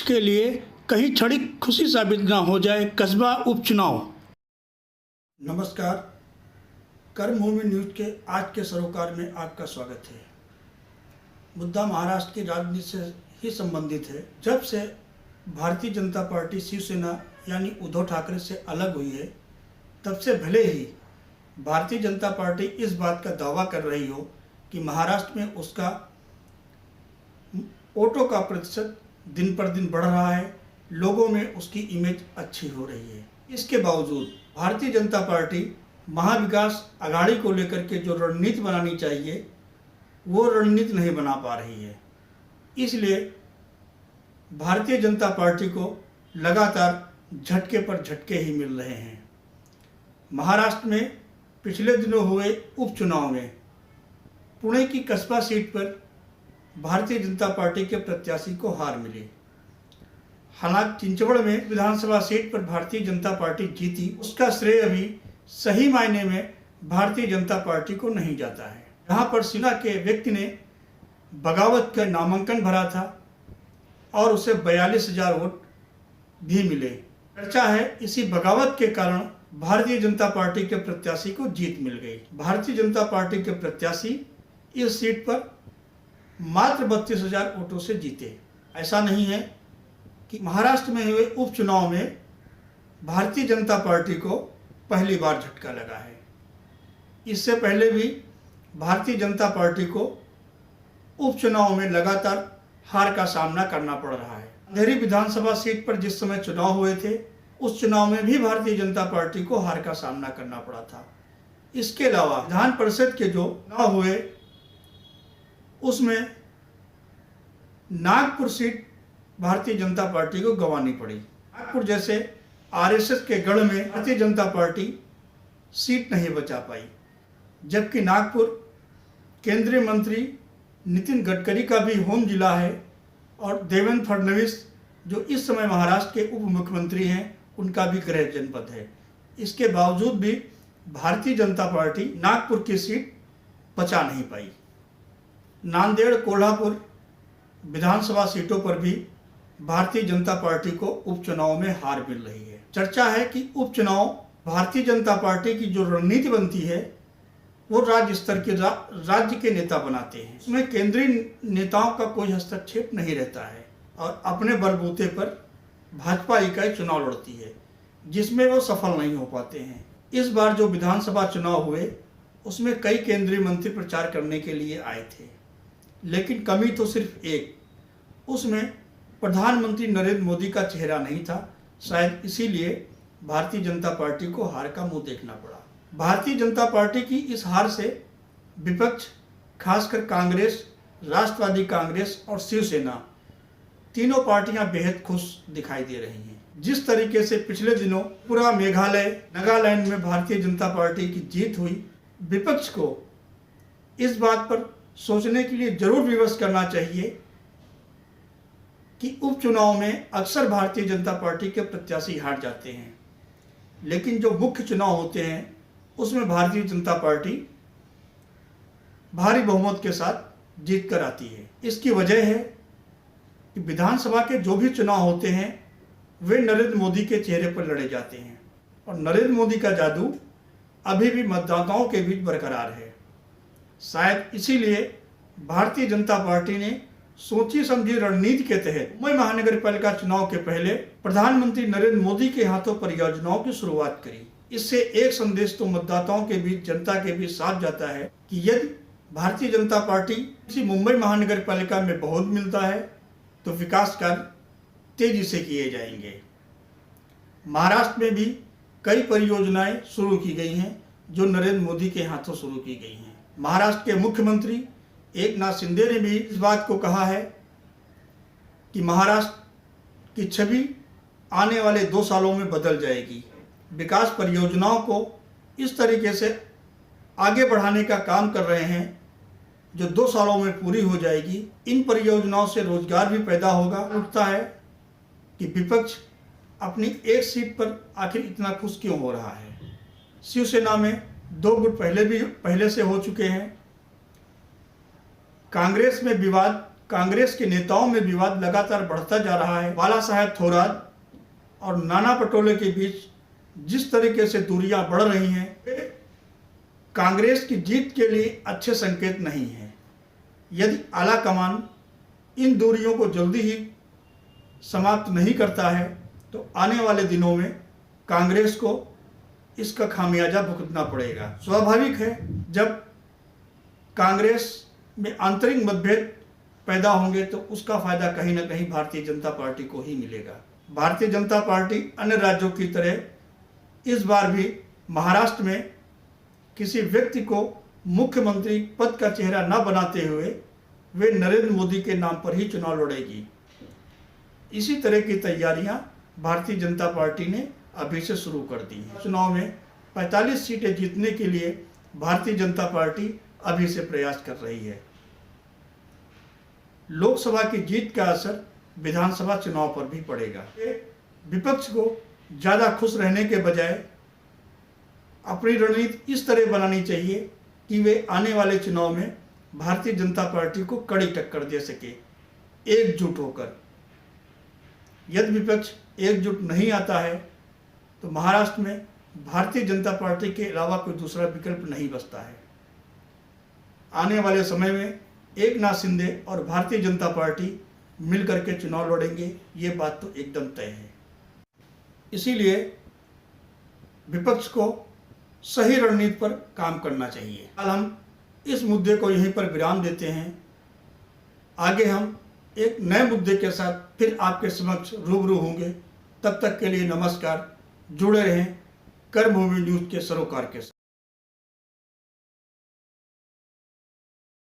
के लिए कहीं क्षणिक खुशी साबित न हो जाए कस्बा उपचुनाव। नमस्कार, कर्मभूमि न्यूज के आज के सरोकार में आपका स्वागत है। मुद्दा महाराष्ट्र की राजनीति से ही संबंधित है। जब से भारतीय जनता पार्टी शिवसेना यानी उद्धव ठाकरे से अलग हुई है, तब से भले ही भारतीय जनता पार्टी इस बात का दावा कर रही हो कि महाराष्ट्र में उसका वोटों का प्रतिशत दिन पर दिन बढ़ रहा है, लोगों में उसकी इमेज अच्छी हो रही है, इसके बावजूद भारतीय जनता पार्टी महाविकास अघाड़ी को लेकर के जो रणनीति बनानी चाहिए वो रणनीति नहीं बना पा रही है। इसलिए भारतीय जनता पार्टी को लगातार झटके पर झटके ही मिल रहे हैं। महाराष्ट्र में पिछले दिनों हुए उपचुनाव में पुणे की कस्बा सीट पर भारतीय जनता पार्टी के प्रत्याशी को हार मिली। हालांकि चिंचवड़ में विधानसभा सीट पर भारतीय जनता पार्टी जीती, उसका श्रेय अभी सही मायने में भारतीय जनता पार्टी को नहीं जाता है। यहाँ पर सेना के व्यक्ति ने बगावत का नामांकन भरा था और उसे 42,000 वोट भी मिले। चर्चा है इसी बगावत के कारण भारतीय जनता पार्टी के प्रत्याशी को जीत मिल गई। भारतीय जनता पार्टी के प्रत्याशी इस सीट पर मात्र 32,000 वोटों से जीते। ऐसा नहीं है कि महाराष्ट्र में हुए उपचुनाव में भारतीय जनता पार्टी को पहली बार झटका लगा है। इससे पहले भी भारतीय जनता पार्टी को उपचुनाव में लगातार हार का सामना करना पड़ रहा है। अंधेरी विधानसभा सीट पर जिस समय चुनाव हुए थे, उस चुनाव में भी भारतीय जनता पार्टी को हार का सामना करना पड़ा था। इसके अलावा विधान परिषद के जो चुनाव हुए उसमें नागपुर सीट भारतीय जनता पार्टी को गंवानी पड़ी। नागपुर जैसे आरएसएस के गढ़ में भारतीय जनता पार्टी सीट नहीं बचा पाई, जबकि नागपुर केंद्रीय मंत्री नितिन गडकरी का भी होम जिला है और देवेंद्र फडणवीस जो इस समय महाराष्ट्र के उप मुख्यमंत्री हैं उनका भी गृह जनपद है। इसके बावजूद भी भारतीय जनता पार्टी नागपुर की सीट बचा नहीं पाई। नांदेड़ कोल्हापुर विधानसभा सीटों पर भी भारतीय जनता पार्टी को उपचुनाव में हार मिल रही है। चर्चा है कि उपचुनाव भारतीय जनता पार्टी की जो रणनीति बनती है वो राज्य स्तर के राज्य के नेता बनाते हैं। उसमें केंद्रीय नेताओं का कोई हस्तक्षेप नहीं रहता है और अपने बलबूते पर भाजपा इकाई चुनाव लड़ती है, जिसमें वो सफल नहीं हो पाते हैं। इस बार जो विधानसभा चुनाव हुए उसमें कई केंद्रीय मंत्री प्रचार करने के लिए आए थे, लेकिन कमी तो सिर्फ एक, उसमें प्रधानमंत्री नरेंद्र मोदी का चेहरा नहीं था। शायद इसीलिए भारतीय जनता पार्टी को हार का मुंह देखना पड़ा। भारतीय जनता पार्टी की इस हार से विपक्ष, खासकर कांग्रेस, राष्ट्रवादी कांग्रेस और शिवसेना तीनों पार्टियां बेहद खुश दिखाई दे रही हैं। जिस तरीके से पिछले दिनों पूरा मेघालय, नागालैंड में भारतीय जनता पार्टी की जीत हुई, विपक्ष को इस बात पर सोचने के लिए जरूर विवश करना चाहिए कि उपचुनाव में अक्सर भारतीय जनता पार्टी के प्रत्याशी हार जाते हैं, लेकिन जो मुख्य चुनाव होते हैं उसमें भारतीय जनता पार्टी भारी बहुमत के साथ जीत कर आती है। इसकी वजह है कि विधानसभा के जो भी चुनाव होते हैं वे नरेंद्र मोदी के चेहरे पर लड़े जाते हैं और नरेंद्र मोदी का जादू अभी भी मतदाताओं के बीच बरकरार है। शायद इसीलिए भारतीय जनता पार्टी ने सोची समझी रणनीति के तहत मुंबई महानगर पालिका चुनाव के पहले प्रधानमंत्री नरेंद्र मोदी के हाथों परियोजनाओं की शुरुआत करी। इससे एक संदेश तो मतदाताओं के बीच, जनता के बीच साफ जाता है कि यदि भारतीय जनता पार्टी किसी मुंबई महानगर पालिका में बहुत मिलता है तो विकास कार्य तेजी से किए जाएंगे। महाराष्ट्र में भी कई परियोजनाएं शुरू की गई हैं जो नरेंद्र मोदी के हाथों शुरू की गई हैं। महाराष्ट्र के मुख्यमंत्री एकनाथ शिंदे ने भी इस बात को कहा है कि महाराष्ट्र की छवि आने वाले 2 सालों में बदल जाएगी। विकास परियोजनाओं को इस तरीके से आगे बढ़ाने का काम कर रहे हैं जो 2 सालों में पूरी हो जाएगी। इन परियोजनाओं से रोजगार भी पैदा होगा। उठता है कि विपक्ष अपनी एक सीट पर आखिर इतना खुश क्यों हो रहा है। शिवसेना में 2 गुट पहले से हो चुके हैं। कांग्रेस में विवाद कांग्रेस के नेताओं में विवाद लगातार बढ़ता जा रहा है। बाला साहेब थोराट और नाना पटोले के बीच जिस तरीके से दूरियां बढ़ रही हैं, कांग्रेस की जीत के लिए अच्छे संकेत नहीं है। यदि आला कमान इन दूरियों को जल्दी ही समाप्त नहीं करता है तो आने वाले दिनों में कांग्रेस को इसका खामियाजा भुगतना पड़ेगा। स्वाभाविक है, जब कांग्रेस में आंतरिक मतभेद पैदा होंगे तो उसका फायदा कहीं ना कहीं भारतीय जनता पार्टी को ही मिलेगा। भारतीय जनता पार्टी अन्य राज्यों की तरह इस बार भी महाराष्ट्र में किसी व्यक्ति को मुख्यमंत्री पद का चेहरा न बनाते हुए वे नरेंद्र मोदी के नाम पर ही चुनाव लड़ेगी। इसी तरह की तैयारियां भारतीय जनता पार्टी ने अभी से शुरू कर दी हैं। चुनाव में 45 सीटें जीतने के लिए भारतीय जनता पार्टी अभी से प्रयास कर रही है। लोकसभा की जीत का असर विधानसभा चुनाव पर भी पड़ेगा। विपक्ष को ज़्यादा खुश रहने के बजाय अपनी रणनीति इस तरह बनानी चाहिए कि वे आने वाले चुनाव में भारतीय जनता पार्टी को कड़ी टक्कर दे सके, एकजुट होकर। यदि विपक्ष एकजुट नहीं आता है तो महाराष्ट्र में भारतीय जनता पार्टी के अलावा कोई दूसरा विकल्प नहीं बचता है। आने वाले समय में एकनाथ शिंदे और भारतीय जनता पार्टी मिलकर के चुनाव लड़ेंगे, ये बात तो एकदम तय है। इसीलिए विपक्ष को सही रणनीति पर काम करना चाहिए। आज हम इस मुद्दे को यहीं पर विराम देते हैं। आगे हम एक नए मुद्दे के साथ फिर आपके समक्ष रूबरू होंगे। तब तक के लिए नमस्कार। जुड़े रहें कर्मभूमि न्यूज़ के सरोकार के साथ।